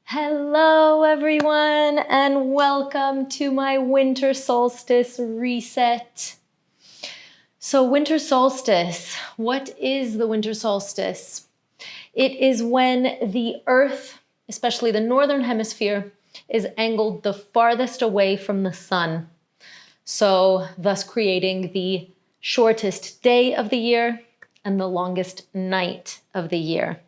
Hello everyone and welcome to my winter solstice reset. So winter solstice, what is the winter solstice? It is when the earth, especially the northern hemisphere, is angled the farthest away from the sun. So thus creating the shortest day of the year and the longest night of the year.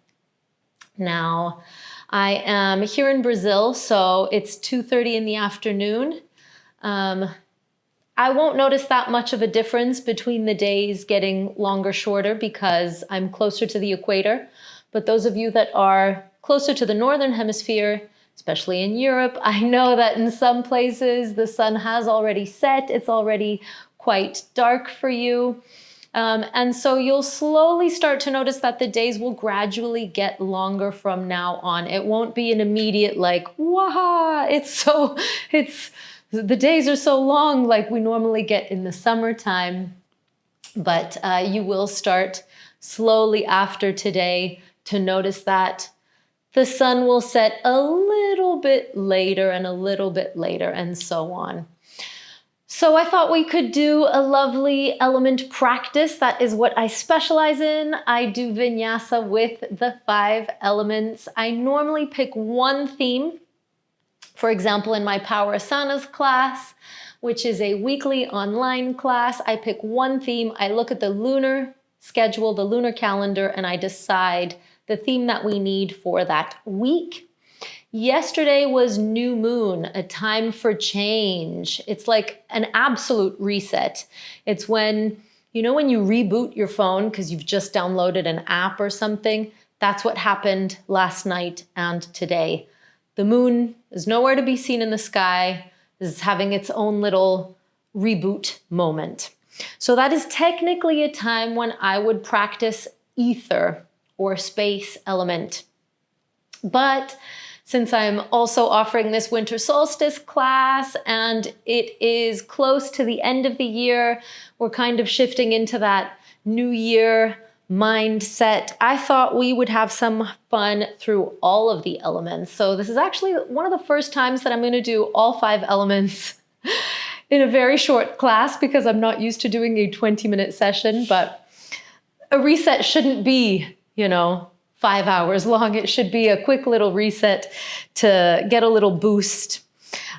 Now, I am here in Brazil, so it's 2:30 in the afternoon. I won't notice that much of a difference between the days getting longer, shorter, because I'm closer to the equator. But those of you that are closer to the northern hemisphere, especially in Europe, I know that in some places the sun has already set. It's already quite dark for you. And so you'll slowly start to notice that the days will gradually get longer from now on. It won't be an immediate like, waha, the days are so long like we normally get in the summertime. But you will start slowly after today to notice that the sun will set a little bit later and a little bit later and so on. So I thought we could do a lovely element practice. That is what I specialize in. I do vinyasa with the 5 elements. I normally pick one theme. For example, in my Power Asanas class, which is a weekly online class, I pick one theme. I look at the lunar schedule, the lunar calendar, and I decide the theme that we need for that week. Yesterday was new moon, a time for change. It's like an absolute reset. It's when you reboot your phone because you've just downloaded an app or something. That's what happened last night and today. The moon is nowhere to be seen in the sky. It's having its own little reboot moment. So that is technically a time when I would practice ether or space element. But since I'm also offering this winter solstice class and it is close to the end of the year, we're kind of shifting into that new year mindset. I thought we would have some fun through all of the elements. So this is actually one of the first times that I'm going to do all 5 elements in a very short class because I'm not used to doing a 20-minute session, but a reset shouldn't be, 5 hours long. It should be a quick little reset to get a little boost.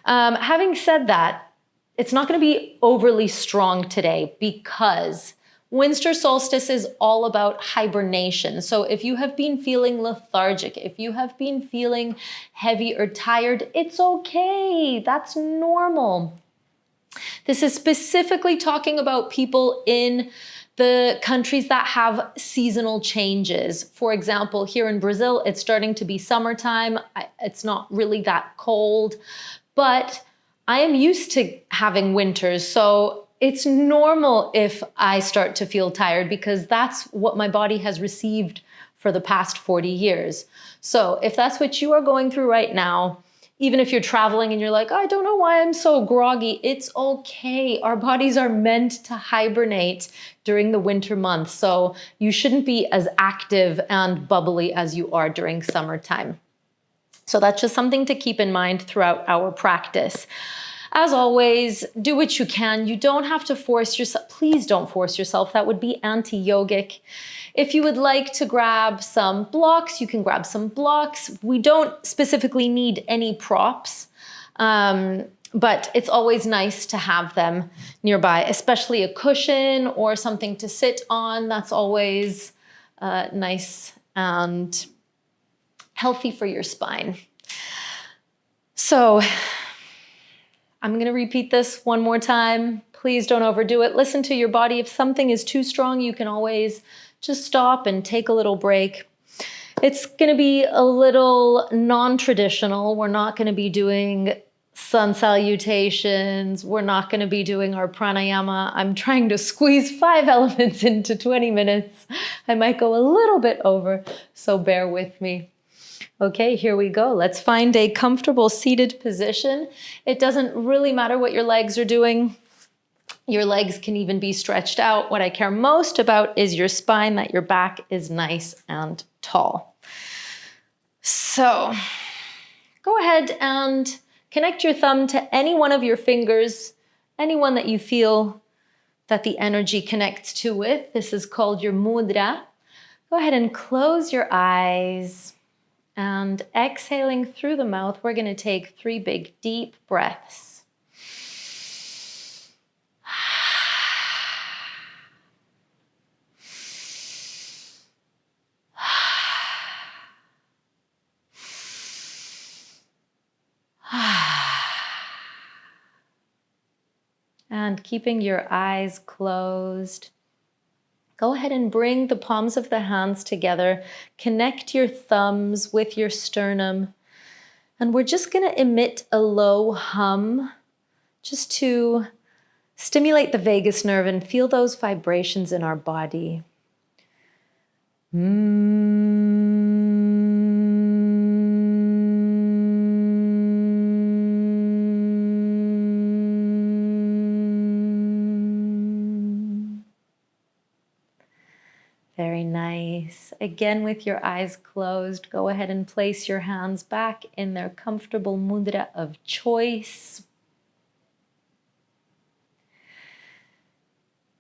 Having said that, it's not going to be overly strong today because winter solstice is all about hibernation. So if you have been feeling lethargic, if you have been feeling heavy or tired, it's okay. That's normal. This is specifically talking about people in the countries that have seasonal changes. For example, here in Brazil, it's starting to be summertime. It's not really that cold, but I am used to having winters. So it's normal if I start to feel tired because that's what my body has received for the past 40 years. So if that's what you are going through right now, even if you're traveling and you're like, I don't know why I'm so groggy, it's okay. Our bodies are meant to hibernate during the winter months. So you shouldn't be as active and bubbly as you are during summertime. So that's just something to keep in mind throughout our practice. As always, do what you can. You don't have to force yourself. Please don't force yourself. That would be anti-yogic. If you would like to grab some blocks, you can grab some blocks. We don't specifically need any props, but it's always nice to have them nearby, especially a cushion or something to sit on. That's always nice and healthy for your spine. So I'm going to repeat this one more time. Please don't overdo it. Listen to your body. If something is too strong, you can always just stop and take a little break. It's going to be a little non-traditional. We're not going to be doing sun salutations. We're not going to be doing our pranayama. I'm trying to squeeze 5 elements into 20 minutes. I might go a little bit over, so bear with me. Okay, here we go. Let's find a comfortable seated position. It doesn't really matter what your legs are doing. Your legs can even be stretched out. What I care most about is your spine, that your back is nice and tall. So go ahead and connect your thumb to any one of your fingers, anyone that you feel that the energy connects to with. This is called your mudra. Go ahead and close your eyes. And exhaling through the mouth, we're going to take 3 big, deep breaths. And keeping your eyes closed, go ahead and bring the palms of the hands together. Connect your thumbs with your sternum. And we're just going to emit a low hum just to stimulate the vagus nerve and feel those vibrations in our body. Very nice. Again, with your eyes closed, go ahead and place your hands back in their comfortable mudra of choice.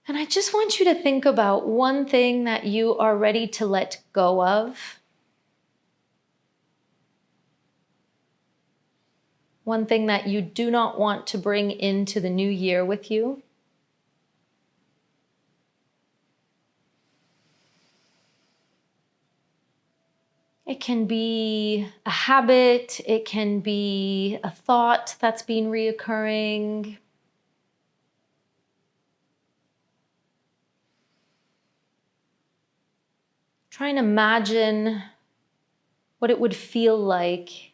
And I just want you to think about one thing that you are ready to let go of. One thing that you do not want to bring into the new year with you. It can be a habit, it can be a thought that's been reoccurring. Try and imagine what it would feel like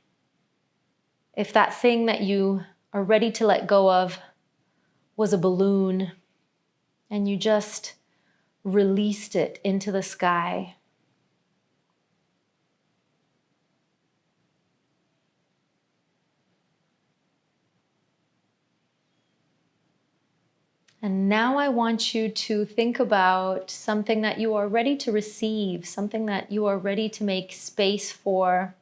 if that thing that you are ready to let go of was a balloon and you just released it into the sky. And now I want you to think about something that you are ready to receive, something that you are ready to make space for.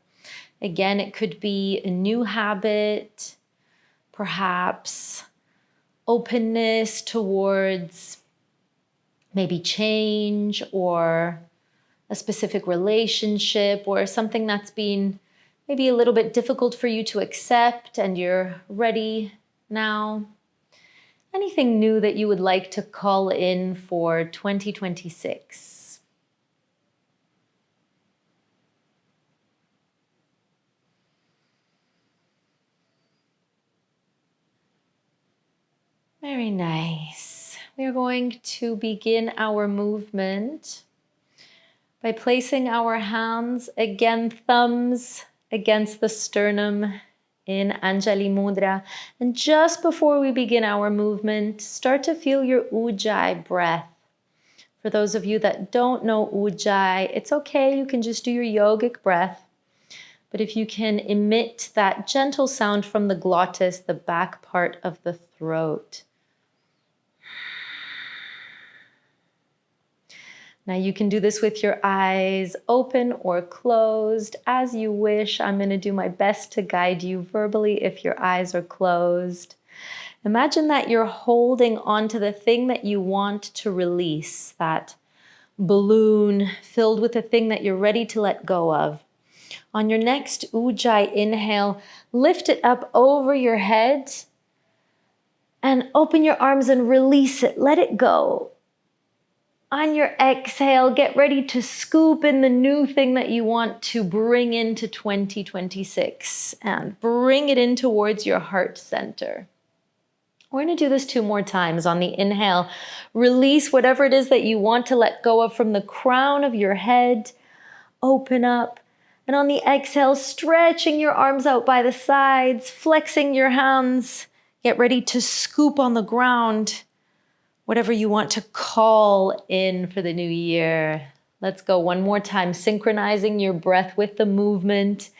Again, it could be a new habit, perhaps openness towards maybe change or a specific relationship or something that's been maybe a little bit difficult for you to accept and you're ready now. Anything new that you would like to call in for 2026? Very nice. We are going to begin our movement by placing our hands, again, thumbs against the sternum in Anjali Mudra. And just before we begin our movement, start to feel your Ujjayi breath. For those of you that don't know Ujjayi, it's okay, you can just do your yogic breath. But if you can emit that gentle sound from the glottis, the back part of the throat. Now you can do this with your eyes open or closed as you wish. I'm going to do my best to guide you verbally if your eyes are closed. Imagine that you're holding onto the thing that you want to release, that balloon filled with the thing that you're ready to let go of. On your next Ujjayi inhale, lift it up over your head and open your arms and release it. Let it go. On your exhale, get ready to scoop in the new thing that you want to bring into 2026 and bring it in towards your heart center. We're going to do this 2 more times. On the inhale, release whatever it is that you want to let go of from the crown of your head. Open up. And on the exhale, stretching your arms out by the sides, flexing your hands. Get ready to scoop on the ground. Whatever you want to call in for the new year. Let's go 1 more time, synchronizing your breath with the movement.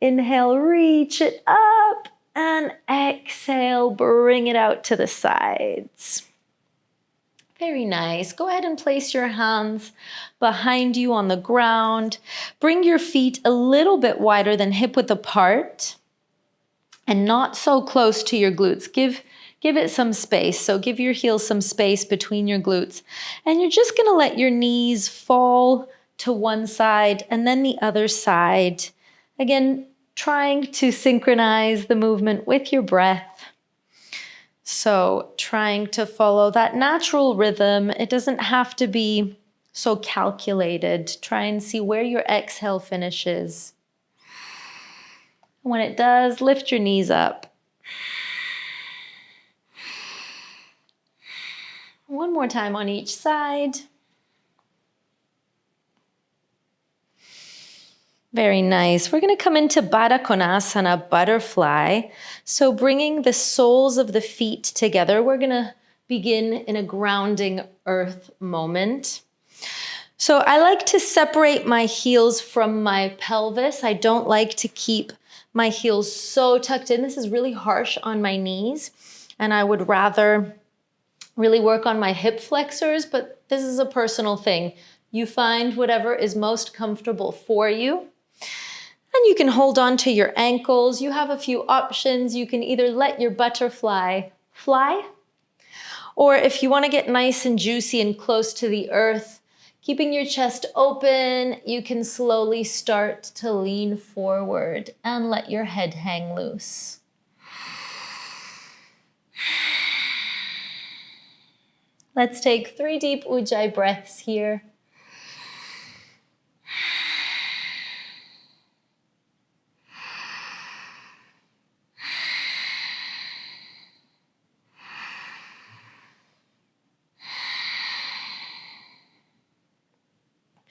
Inhale, reach it up, and exhale, bring it out to the sides. Very nice. Go ahead and place your hands behind you on the ground. Bring your feet a little bit wider than hip width apart. and not so close to your glutes. Give it some space. So give your heels some space between your glutes. And you're just going to let your knees fall to one side and then the other side. Again, trying to synchronize the movement with your breath. So trying to follow that natural rhythm. It doesn't have to be so calculated. Try and see where your exhale finishes. When it does, lift your knees up. One more time on each side. Very nice. We're going to come into Baddha Konasana, butterfly. So bringing the soles of the feet together, we're going to begin in a grounding earth moment. So I like to separate my heels from my pelvis. I don't like to keep my heels so tucked in. This is really harsh on my knees, and I would rather really work on my hip flexors, but this is a personal thing. You find whatever is most comfortable for you. And you can hold on to your ankles. You have a few options. You can either let your butterfly fly, or if you want to get nice and juicy and close to the earth, keeping your chest open, you can slowly start to lean forward and let your head hang loose. Let's take 3 deep Ujjayi breaths here.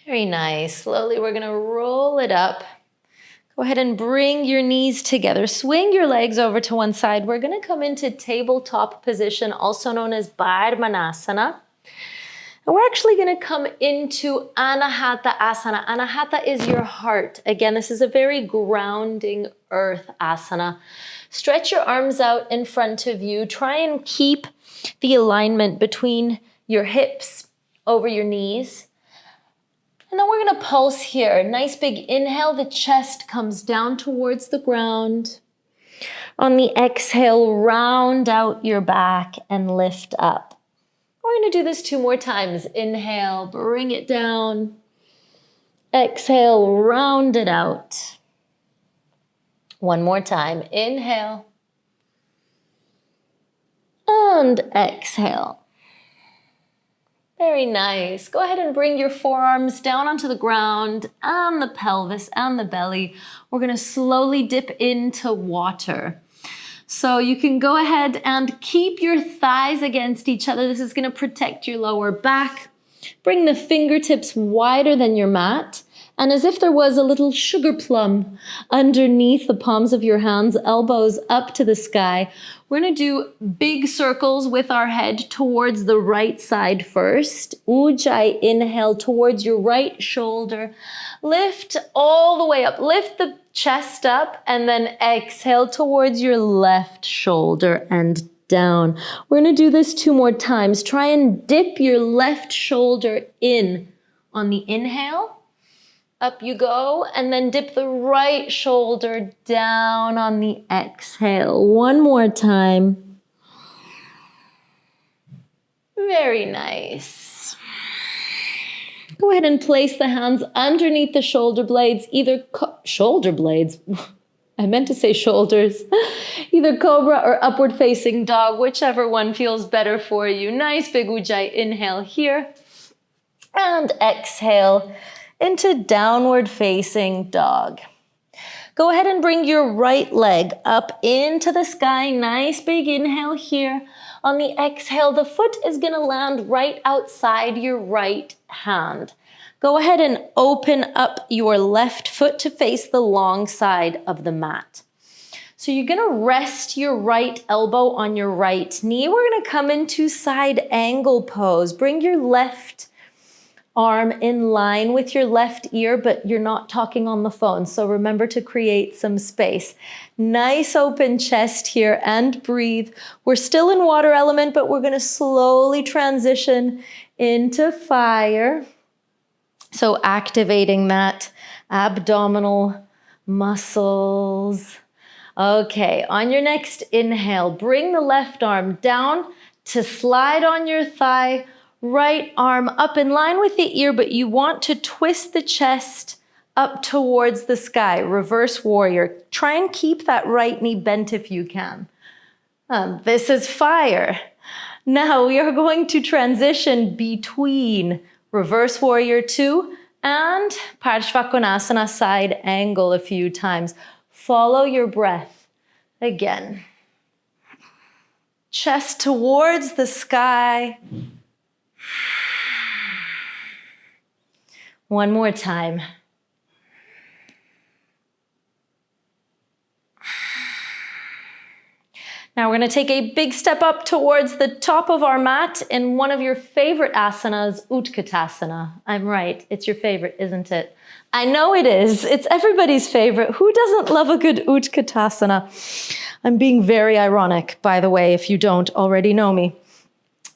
Very nice. Slowly, we're going to roll it up. Go ahead and bring your knees together. Swing your legs over to one side. We're going to come into tabletop position, also known as Malasana. And we're actually going to come into Anahata Asana. Anahata is your heart. Again, this is a very grounding earth asana. Stretch your arms out in front of you. Try and keep the alignment between your hips over your knees. And then we're going to pulse here. Nice big inhale. The chest comes down towards the ground. On the exhale, round out your back and lift up. We're going to do this 2 more times. Inhale, bring it down. Exhale, round it out. One more time. Inhale. And exhale. Very nice. Go ahead and bring your forearms down onto the ground and the pelvis and the belly. We're going to slowly dip into water. So you can go ahead and keep your thighs against each other. This is going to protect your lower back. Bring the fingertips wider than your mat. And as if there was a little sugar plum underneath the palms of your hands, elbows up to the sky, we're going to do big circles with our head towards the right side first. Ujjayi, inhale towards your right shoulder. Lift all the way up. Lift the chest up and then exhale towards your left shoulder and down. We're going to do this 2 more times. Try and dip your left shoulder in on the inhale. Up you go, and then dip the right shoulder down on the exhale. 1 more time. Very nice. Go ahead and place the hands underneath the shoulder blades, shoulder blades. I meant to say shoulders. Either cobra or upward facing dog, whichever one feels better for you. Nice big Ujjayi inhale here. And exhale into downward facing dog. Go ahead and bring your right leg up into the sky. Nice big inhale here. On the exhale, the foot is going to land right outside your right hand. Go ahead and open up your left foot to face the long side of the mat. So you're going to rest your right elbow on your right knee. We're going to come into side angle pose. Bring your left arm in line with your left ear, but you're not talking on the phone. So remember to create some space. Nice open chest here and breathe. We're still in water element, but we're going to slowly transition into fire. So activating that abdominal muscles Okay, on your next inhale, bring the left arm down to slide on your thigh, right arm up in line with the ear, but you want to twist the chest up towards the sky, reverse warrior. Try and keep that right knee bent if you can. This is fire. Now we are going to transition between reverse warrior II and Parshvakonasana side angle a few times. Follow your breath again. Chest towards the sky. One more time. Now we're going to take a big step up towards the top of our mat in one of your favorite asanas, Utkatasana. I'm right, it's your favorite, isn't it? I know it is. It's everybody's favorite. Who doesn't love a good Utkatasana? I'm being very ironic, by the way, if you don't already know me.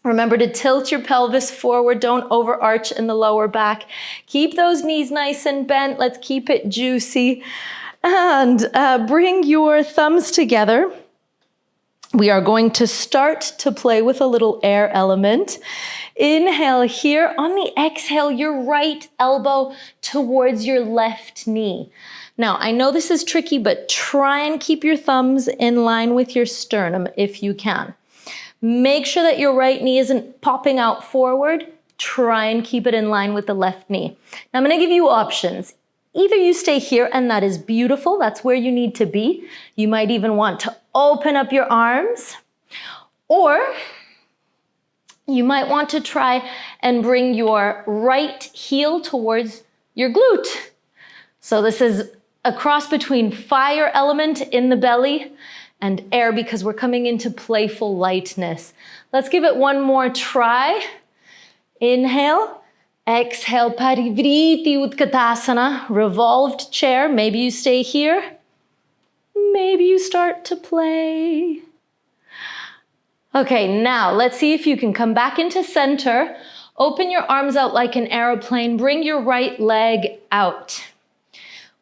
Remember to tilt your pelvis forward. Don't overarch in the lower back. Keep those knees nice and bent. Let's keep it juicy. And bring your thumbs together. We are going to start to play with a little air element. Inhale here. On the exhale, your right elbow towards your left knee. Now, I know this is tricky, but try and keep your thumbs in line with your sternum if you can. Make sure that your right knee isn't popping out forward. Try and keep it in line with the left knee. Now, I'm going to give you options. Either you stay here, and that is beautiful. That's where you need to be. You might even want to open up your arms, or you might want to try and bring your right heel towards your glute. So this is a cross between fire element in the belly and air because we're coming into playful lightness. Let's give it one more try. Inhale. Exhale, Parivriti Utkatasana, revolved chair. Maybe you stay here. Maybe you start to play. Okay, now let's see if you can come back into center. Open your arms out like an aeroplane. Bring your right leg out.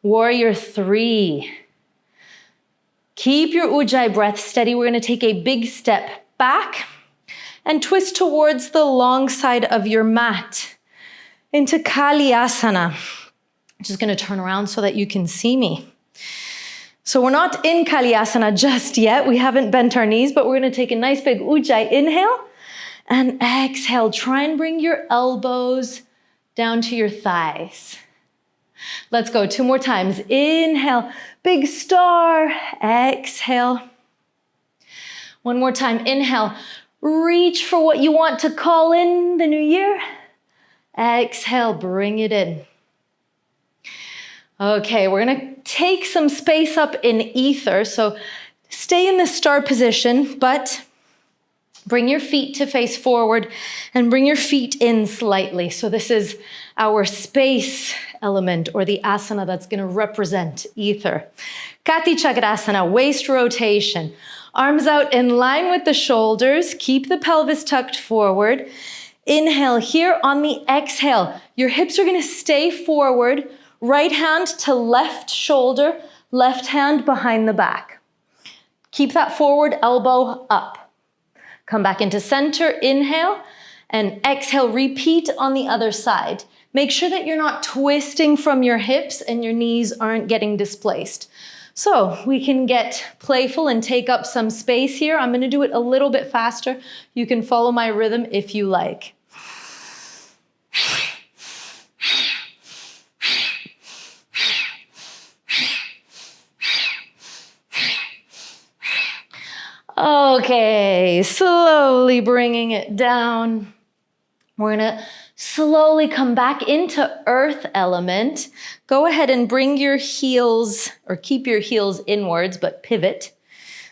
Warrior III. Keep your Ujjayi breath steady. We're going to take a big step back and twist towards the long side of your mat. Into Kaliasana. I'm just going to turn around so that you can see me. So we're not in Kaliasana just yet. We haven't bent our knees, but we're going to take a nice big Ujjayi inhale and exhale. Try and bring your elbows down to your thighs. Let's go 2 more times. Inhale, big star. Exhale. 1 more time. Inhale, reach for what you want to call in the new year. Exhale, bring it in. Okay, we're gonna take some space up in ether. So stay in the star position, but bring your feet to face forward and bring your feet in slightly. So this is our space element or the asana that's gonna represent ether. Kati Chakrasana, waist rotation. Arms out in line with the shoulders. Keep the pelvis tucked forward. Inhale here. On the exhale, your hips are going to stay forward. Right hand to left shoulder, left hand behind the back. Keep that forward elbow up. Come back into center. Inhale and exhale. Repeat on the other side. Make sure that you're not twisting from your hips and your knees aren't getting displaced. So we can get playful and take up some space here. I'm going to do it a little bit faster. You can follow my rhythm if you like. Okay, slowly bringing it down. We're gonna slowly come back into earth element. Go ahead and bring your heels, or keep your heels inwards, but pivot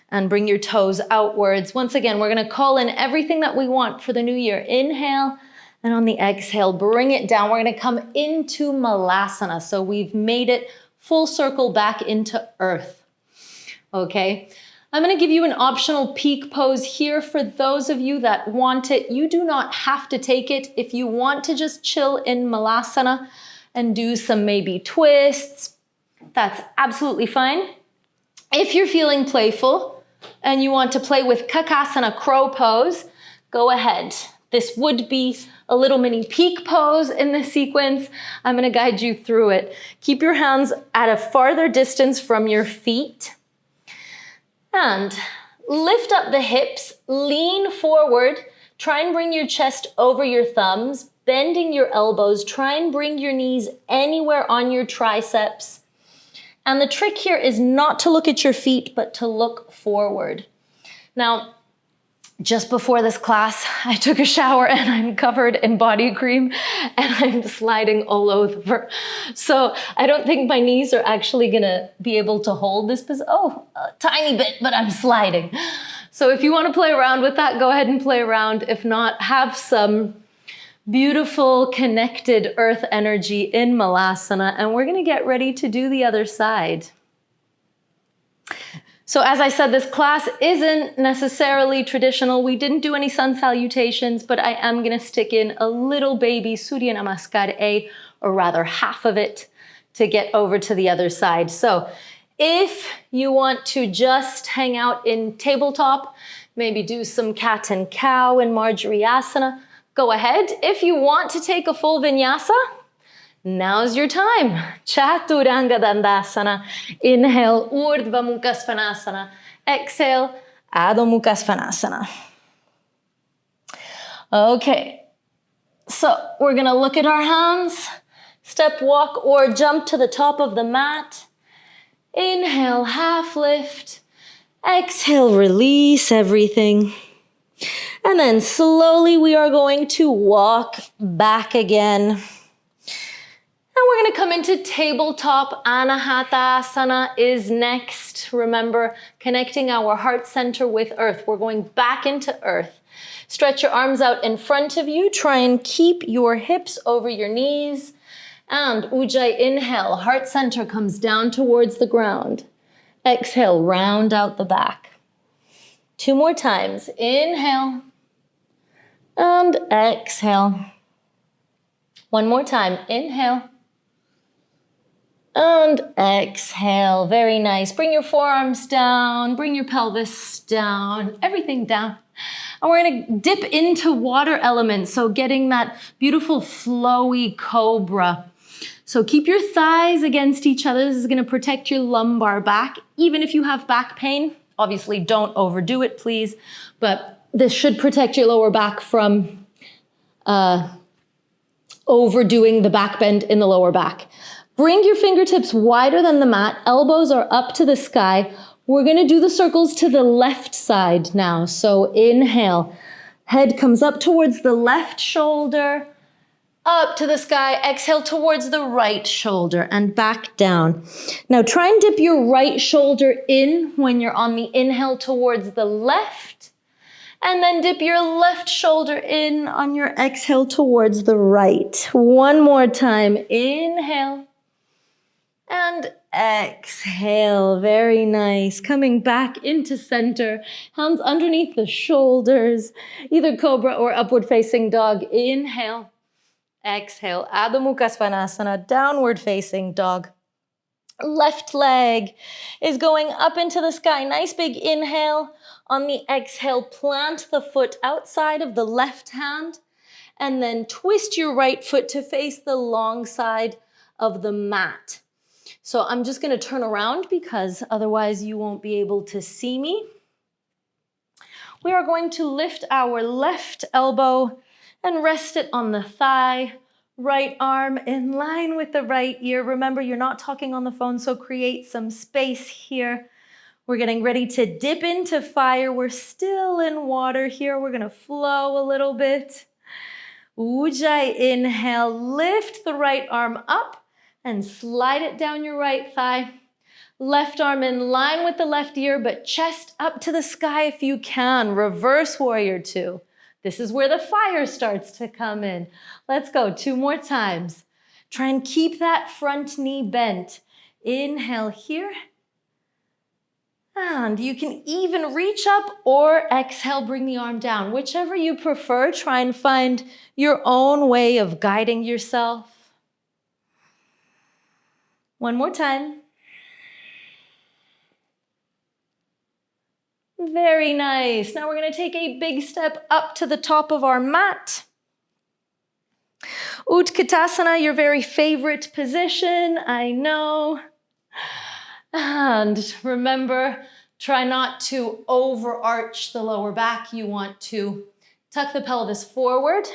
and bring your toes outwards. Once again, we're gonna call in everything that we want for the new year. Inhale, and on the exhale, bring it down. We're gonna come into Malasana. So we've made it full circle back into earth, okay? I'm going to give you an optional peak pose here for those of you that want it. You do not have to take it. If you want to just chill in Malasana and do some maybe twists, that's absolutely fine. If you're feeling playful and you want to play with Kakasana crow pose, go ahead. This would be a little mini peak pose in this sequence. I'm going to guide you through it. Keep your hands at a farther distance from your feet. And lift up the hips, lean forward. Try and bring your chest over your thumbs, bending your elbows. Try and bring your knees anywhere on your triceps. And the trick here is not to look at your feet, but to look forward. Now, just before this class, I took a shower and I'm covered in body cream and I'm sliding all over. So I don't think my knees are actually gonna be able to hold this position. Oh, a tiny bit, but I'm sliding. So if you wanna play around with that, go ahead and play around. If not, have some beautiful connected earth energy in Malasana, and we're gonna get ready to do the other side. So as I said, this class isn't necessarily traditional. We didn't do any sun salutations, but I am gonna stick in a little baby Surya Namaskar A, or rather half of it, to get over to the other side. So if you want to just hang out in tabletop, maybe do some cat and cow in Marjariasana, go ahead. If you want to take a full vinyasa, now's your time. Chaturanga Dandasana. Inhale, Urdhva Mukha Svanasana. Exhale, Adho Mukha Svanasana. Okay, so we're gonna look at our hands, step, walk, or jump to the top of the mat. Inhale, half lift. Exhale, release everything. And then slowly we are going to walk back again. And we're gonna come into tabletop. Anahatasana is next. Remember, connecting our heart center with earth. We're going back into earth. Stretch your arms out in front of you. Try and keep your hips over your knees. And Ujjayi, inhale, heart center comes down towards the ground. Exhale, round out the back. 2 more times. Inhale. And exhale. 1 more time. Inhale. And exhale. Very nice. Bring your forearms down. Bring your pelvis down. Everything down. And we're going to dip into water elements. So getting that beautiful flowy cobra. So keep your thighs against each other. This is going to protect your lumbar back. Even if you have back pain, obviously don't overdo it, please. But this should protect your lower back from overdoing the back bend in the lower back. Bring your fingertips wider than the mat. Elbows are up to the sky. We're going to do the circles to the left side now. So inhale. Head comes up towards the left shoulder, up to the sky. Exhale towards the right shoulder and back down. Now try and dip your right shoulder in when you're on the inhale towards the left. And then dip your left shoulder in on your exhale towards the right. 1 more time. Inhale. And exhale. Very nice. Coming back into center. Hands underneath the shoulders. Either cobra or upward facing dog. Inhale. Exhale. Adho Mukha Svanasana. Downward facing dog. Left leg is going up into the sky. Nice big inhale. On the exhale, plant the foot outside of the left hand. And then twist your right foot to face the long side of the mat. So I'm just going to turn around because otherwise you won't be able to see me. We are going to lift our left elbow and rest it on the thigh. Right arm in line with the right ear. Remember, you're not talking on the phone, so create some space here. We're getting ready to dip into fire. We're still in water here. We're going to flow a little bit. Ujjayi, inhale. Lift the right arm up and slide it down your right thigh. Left arm in line with the left ear, but chest up to the sky if you can. Reverse Warrior II. This is where the fire starts to come in. Let's go 2 more times. Try and keep that front knee bent. Inhale here. And you can even reach up or exhale, bring the arm down. Whichever you prefer, try and find your own way of guiding yourself. 1 more time. Very nice. Now we're going to take a big step up to the top of our mat. Utkatasana, your very favorite position, I know. And remember, try not to overarch the lower back. You want to tuck the pelvis forward.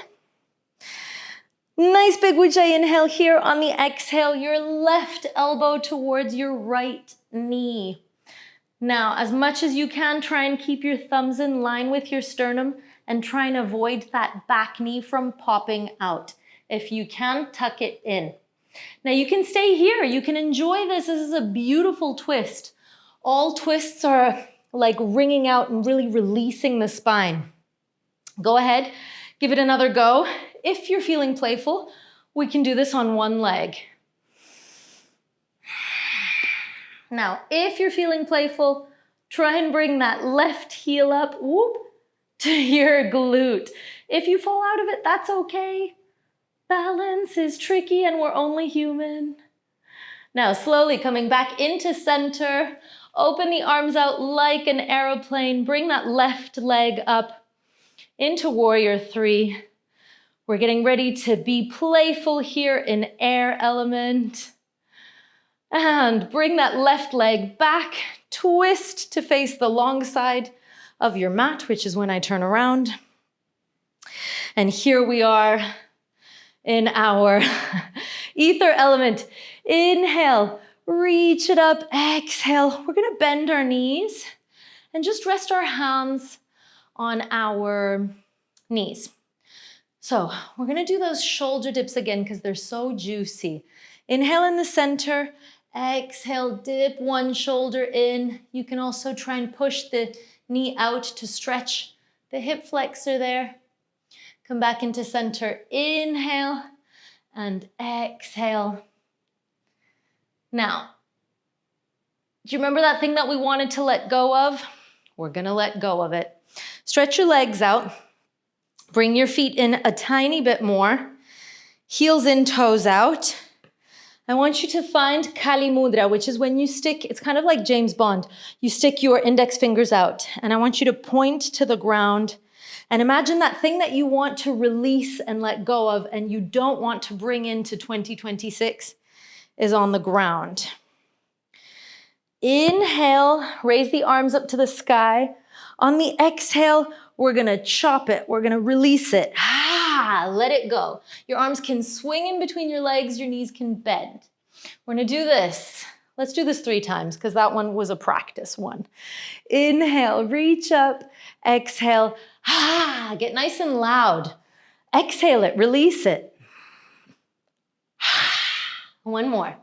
Nice big Ujjayi inhale here. On the exhale, your left elbow towards your right knee. Now, as much as you can, try and keep your thumbs in line with your sternum and try and avoid that back knee from popping out. If you can, tuck it in. Now you can stay here. You can enjoy this. This is a beautiful twist. All twists are like wringing out and really releasing the spine. Go ahead, give it another go. If you're feeling playful, we can do this on one leg. Now, if you're feeling playful, try and bring that left heel up, whoop, to your glute. If you fall out of it, that's okay. Balance is tricky and we're only human. Now, slowly coming back into center, open the arms out like an aeroplane, bring that left leg up into Warrior III. We're getting ready to be playful here in air element. And bring that left leg back, twist to face the long side of your mat, which is when I turn around. And here we are in our ether element. Inhale, reach it up, exhale. We're gonna bend our knees and just rest our hands on our knees. So we're gonna do those shoulder dips again because they're so juicy. Inhale in the center, exhale, dip one shoulder in. You can also try and push the knee out to stretch the hip flexor there. Come back into center, inhale and exhale. Now, do you remember that thing that we wanted to let go of? We're gonna let go of it. Stretch your legs out. Bring your feet in a tiny bit more. Heels in, toes out. I want you to find Kali Mudra, which is when you stick, it's kind of like James Bond. You stick your index fingers out, and I want you to point to the ground and imagine that thing that you want to release and let go of and you don't want to bring into 2026 is on the ground. Inhale, raise the arms up to the sky. On the exhale, we're gonna chop it. We're gonna release it. Let it go. Your arms can swing in between your legs. Your knees can bend. We're gonna do this. Let's do this 3 times because that one was a practice one. Inhale, reach up. Exhale, get nice and loud. Exhale it, release it. One more.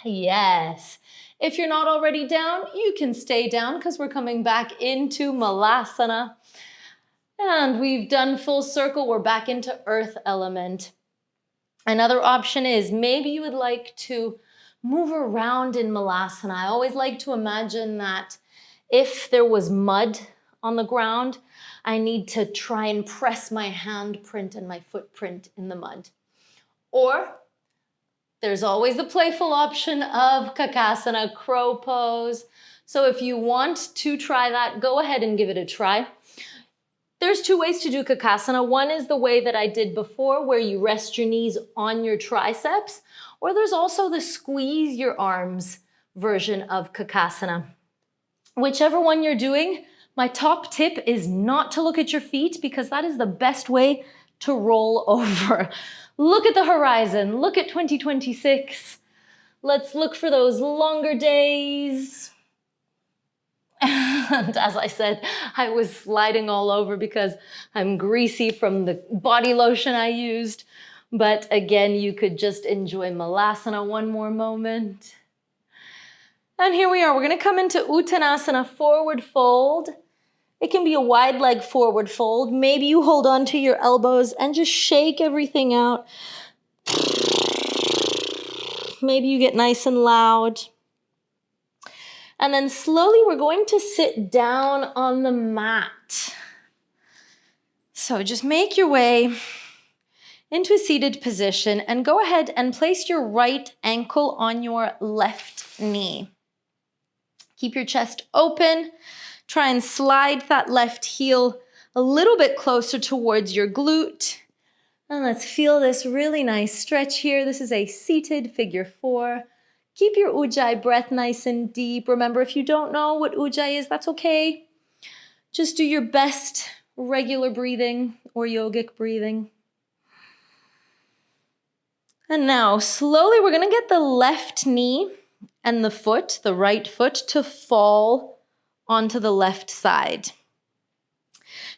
Yes. If you're not already down, you can stay down because we're coming back into Malasana. And we've done full circle. We're back into earth element. Another option is maybe you would like to move around in Malasana. I always like to imagine that if there was mud on the ground, I need to try and press my handprint and my footprint in the mud. Or there's always the playful option of Kakasana, crow pose. So if you want to try that, go ahead and give it a try. There's 2 ways to do Kakasana. One is the way that I did before, where you rest your knees on your triceps, or there's also the squeeze your arms version of Kakasana. Whichever one you're doing, my top tip is not to look at your feet because that is the best way to roll over. Look at the horizon, look at 2026. Let's look for those longer days. And as I said, I was sliding all over because I'm greasy from the body lotion I used. But again, you could just enjoy Malasana one more moment. And here we are, we're gonna come into Uttanasana, forward fold. It can be a wide leg forward fold. Maybe you hold on to your elbows and just shake everything out. Maybe you get nice and loud. And then slowly we're going to sit down on the mat. So just make your way into a seated position and go ahead and place your right ankle on your left knee. Keep your chest open. Try and slide that left heel a little bit closer towards your glute. And let's feel this really nice stretch here. This is a seated figure 4. Keep your ujjayi breath nice and deep. Remember, if you don't know what ujjayi is, that's okay. Just do your best regular breathing or yogic breathing. And now, slowly, we're going to get the left knee and the foot, the right foot, to fall onto the left side.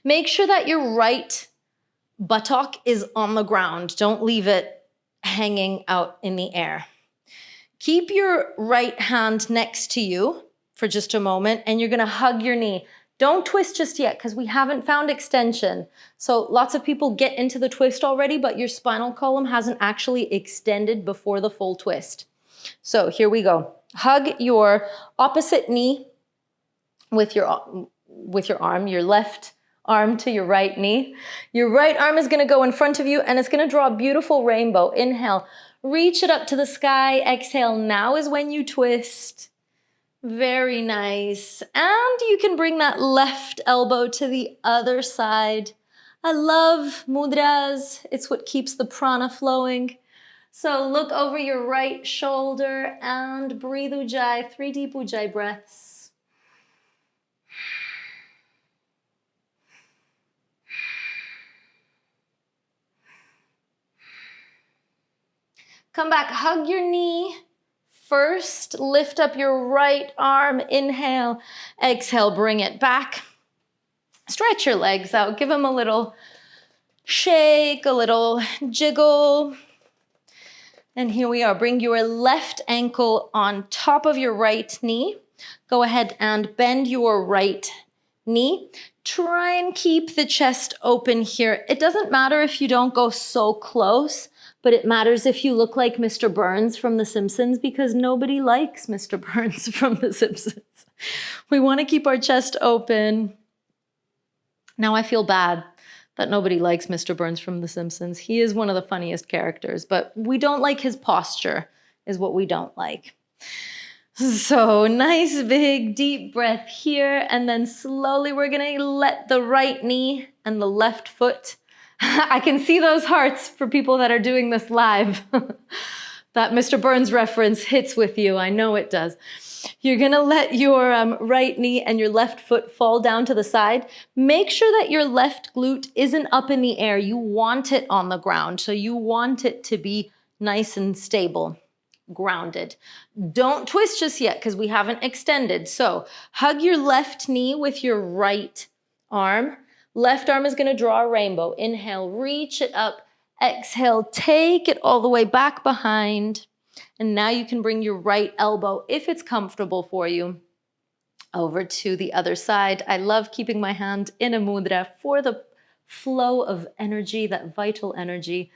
Make sure that your right buttock is on the ground. Don't leave it hanging out in the air. Keep your right hand next to you for just a moment, and you're going to hug your knee. Don't twist just yet because we haven't found extension. So lots of people get into the twist already, but your spinal column hasn't actually extended before the full twist. So here we go. Hug your opposite knee with your arm, your left arm to your right knee. Your right arm is going to go in front of you and it's going to draw a beautiful rainbow. Inhale, reach it up to the sky. Exhale, now is when you twist. Very nice. And you can bring that left elbow to the other side. I love mudras. It's what keeps the prana flowing. So look over your right shoulder and breathe ujjayi, 3 deep ujjayi breaths. Come back, hug your knee. First, lift up your right arm, inhale, exhale, bring it back. Stretch your legs out, give them a little shake, a little jiggle. And here we are, bring your left ankle on top of your right knee. Go ahead and bend your right knee. Try and keep the chest open here. It doesn't matter if you don't go so close, but it matters if you look like Mr. Burns from The Simpsons because nobody likes Mr. Burns from The Simpsons. We want to keep our chest open. Now I feel bad that nobody likes Mr. Burns from The Simpsons. He is one of the funniest characters, but we don't like his posture is what we don't like. So nice, big, deep breath here. And then slowly we're going to let the right knee and the left foot. I can see those hearts for people that are doing this live. That Mr. Burns reference hits with you. I know it does. You're going to let your right knee and your left foot fall down to the side. Make sure that your left glute isn't up in the air. You want it on the ground. So you want it to be nice and stable, grounded. Don't twist just yet because we haven't extended. So hug your left knee with your right arm. Left arm is going to draw a rainbow. Inhale, reach it up. Exhale, take it all the way back behind. And now you can bring your right elbow, if it's comfortable for you, over to the other side. I love keeping my hand in a mudra for the flow of energy, that vital energy.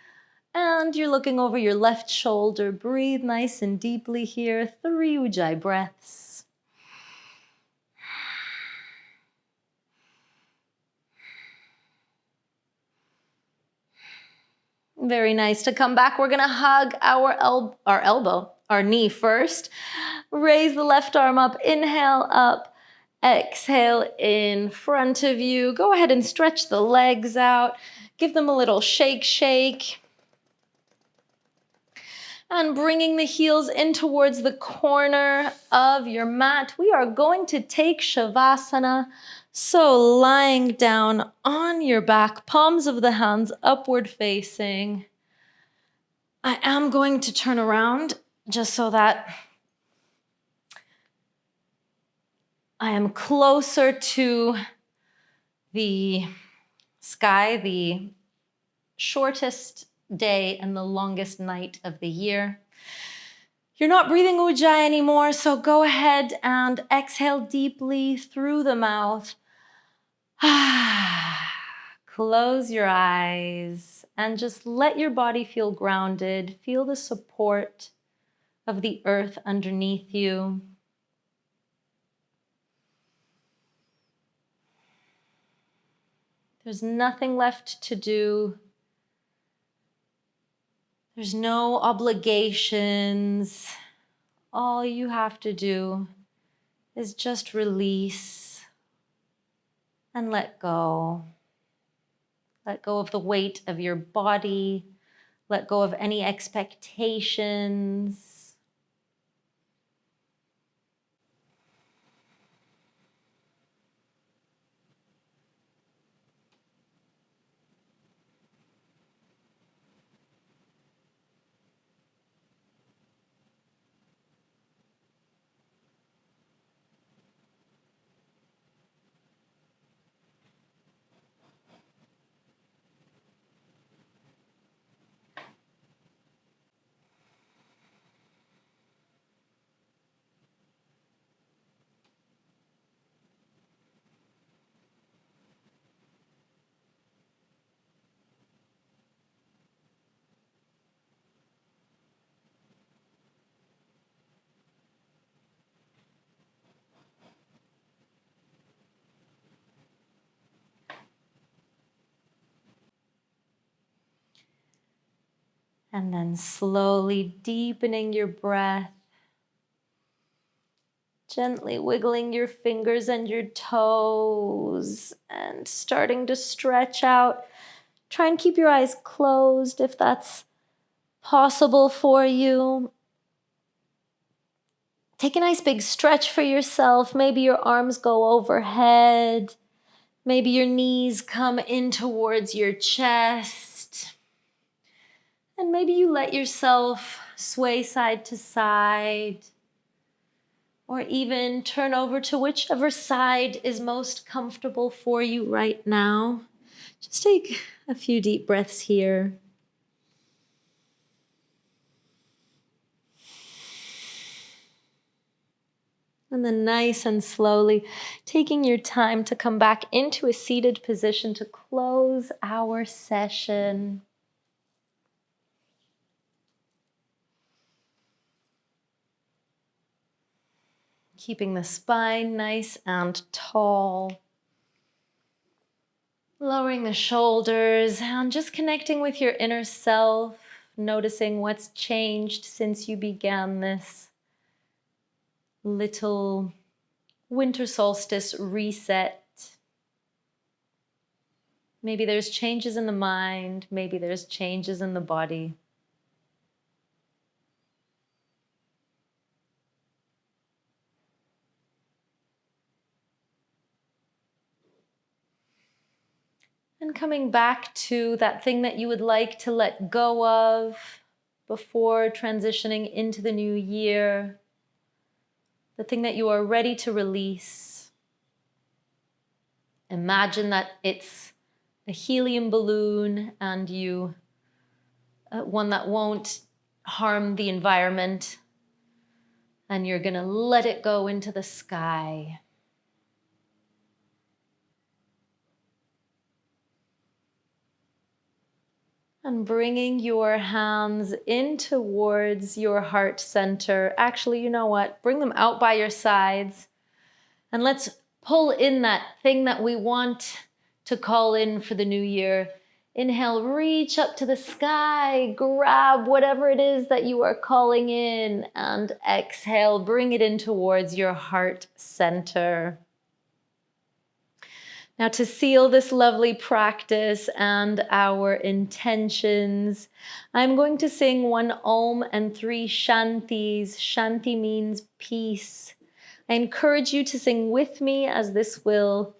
And you're looking over your left shoulder. Breathe nice and deeply here. 3 ujjayi breaths. Very nice. To come back, we're going to hug our knee first. Raise the left arm up. Inhale up. Exhale in front of you. Go ahead and stretch the legs out. Give them a little shake, shake. And bringing the heels in towards the corner of your mat, we are going to take Shavasana. So lying down on your back, palms of the hands upward facing. I am going to turn around just so that I am closer to the sky, the shortest day and the longest night of the year. You're not breathing ujjayi anymore, so go ahead and exhale deeply through the mouth. Close your eyes and just let your body feel grounded. Feel the support of the earth underneath you. There's nothing left to do. There's no obligations. All you have to do is just release and let go. Let go of the weight of your body. Let go of any expectations. And then slowly deepening your breath, gently wiggling your fingers and your toes and starting to stretch out. Try and keep your eyes closed if that's possible for you. Take a nice big stretch for yourself. Maybe your arms go overhead. Maybe your knees come in towards your chest. And maybe you let yourself sway side to side, or even turn over to whichever side is most comfortable for you right now. Just take a few deep breaths here. And then nice and slowly taking your time to come back into a seated position to close our session. Keeping the spine nice and tall. Lowering the shoulders and just connecting with your inner self, noticing what's changed since you began this little winter solstice reset. Maybe there's changes in the mind, maybe there's changes in the body. And coming back to that thing that you would like to let go of before transitioning into the new year, the thing that you are ready to release. Imagine that it's a helium balloon and you, one that won't harm the environment, and you're gonna let it go into the sky. And bringing your hands in towards your heart center. Actually, you know what? Bring them out by your sides. And let's pull in that thing that we want to call in for the new year. Inhale, reach up to the sky, grab whatever it is that you are calling in, and exhale, bring it in towards your heart center. Now, to seal this lovely practice and our intentions, I'm going to sing 1 Om and 3 Shantis. Shanti means peace. I encourage you to sing with me, as this will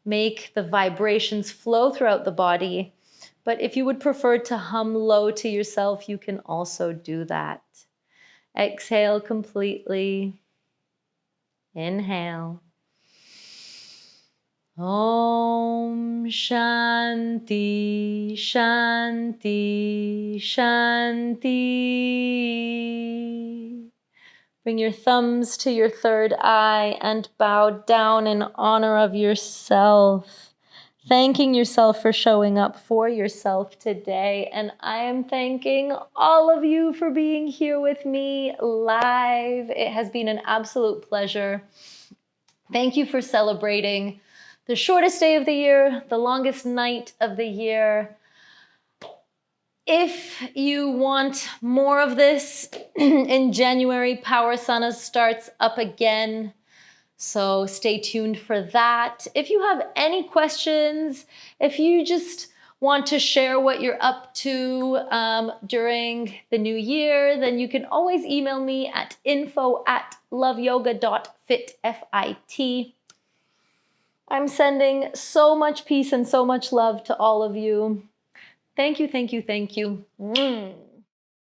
make the vibrations flow throughout the body. But if you would prefer to hum low to yourself, you can also do that. Exhale completely. Inhale. Om Shanti Shanti Shanti. Bring your thumbs to your third eye and bow down in honor of yourself, thanking yourself for showing up for yourself today. And I am thanking all of you for being here with me live. It has been an absolute pleasure. Thank you for celebrating the shortest day of the year, the longest night of the year. If you want more of this, in January, Power Sana starts up again. So stay tuned for that. If you have any questions, if you just want to share what you're up to during the new year, then you can always email me at info@loveyoga.fit, F-I-T. I'm sending so much peace and so much love to all of you. Thank you, thank you, thank you.